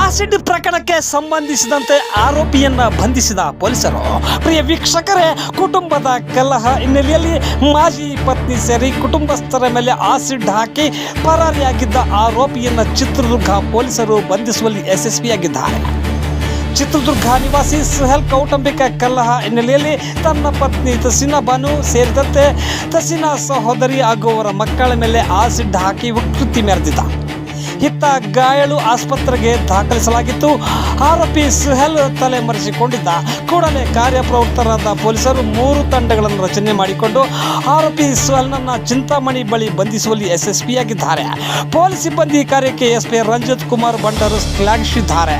Acid ಪ್ರಕರಣಕ್ಕೆ ಸಂಬಂಧಿಸಿದಂತೆ ಆರೋಪಿಯನ್ನ ಬಂಧಿಸಿದ ಪೊಲೀಸರು. ಪ್ರಿಯ ವೀಕ್ಷಕರೇ, ಕುಟುಂಬದ ಕಲಹ ಹಿನ್ನೆಲೆಯಲ್ಲಿ ಮಾಜಿ ಪತ್ನಿ ಸೇರಿ ಕುಟುಂಬಸ್ಥರ ಮೇಲೆ ಆಸಿಡ್ ಹಾಕಿ ಪರಾರಿಯಾಗಿದ್ದ ಆರೋಪಿಯನ್ನ ಚಿತ್ರದುರ್ಗ ಪೊಲೀಸರು ಬಂಧಿಸುವಲ್ಲಿ ಯಶಸ್ವಿಯಾಗಿದ್ದಾರೆ. ಚಿತ್ರದುರ್ಗ ನಿವಾಸಿ ಸುಹೇಲ್ ಕೌಟುಂಬಿಕ ಕಲಹ ಹಿನ್ನೆಲೆಯಲ್ಲಿ ತನ್ನ ಪತ್ನಿ ತಸೀನಾ ಬಾನು ಸೇರಿದಂತೆ ತಸೀನಾ ಸಹೋದರಿ ಹಾಗೂ ಅವರ ಮಕ್ಕಳ ಮೇಲೆ ಆಸಿಡ್ ಹಾಕಿ ವಿಕೃತಿ ಮೆರೆದಿದ್ದ. ಇತ್ತ ಗಾಯಾಳು ಆಸ್ಪತ್ರೆಗೆ ದಾಖಲಿಸಲಾಗಿತ್ತು. ಆರೋಪಿ ಸುಹೇಲ್ ತಲೆಮರೆಸಿಕೊಂಡಿದ್ದ. ಕೂಡಲೇ ಕಾರ್ಯಪ್ರವೃತ್ತರಾದ ಪೊಲೀಸರು 3 ತಂಡಗಳನ್ನು ರಚನೆ ಮಾಡಿಕೊಂಡು ಆರೋಪಿ ಸುಹೇಲ್ನನ್ನ ಚಿಂತಾಮಣಿ ಬಳಿ ಬಂಧಿಸುವಲ್ಲಿ ಯಶಸ್ವಿಯಾಗಿದ್ದಾರೆ. ಪೊಲೀಸ್ ಸಿಬ್ಬಂದಿ ಕಾರ್ಯಕ್ಕೆ ಎಸ್ಪಿ ರಂಜಿತ್ ಕುಮಾರ್ ಬಂಡರು ಶ್ಲಾಘಿಸಿದ್ದಾರೆ.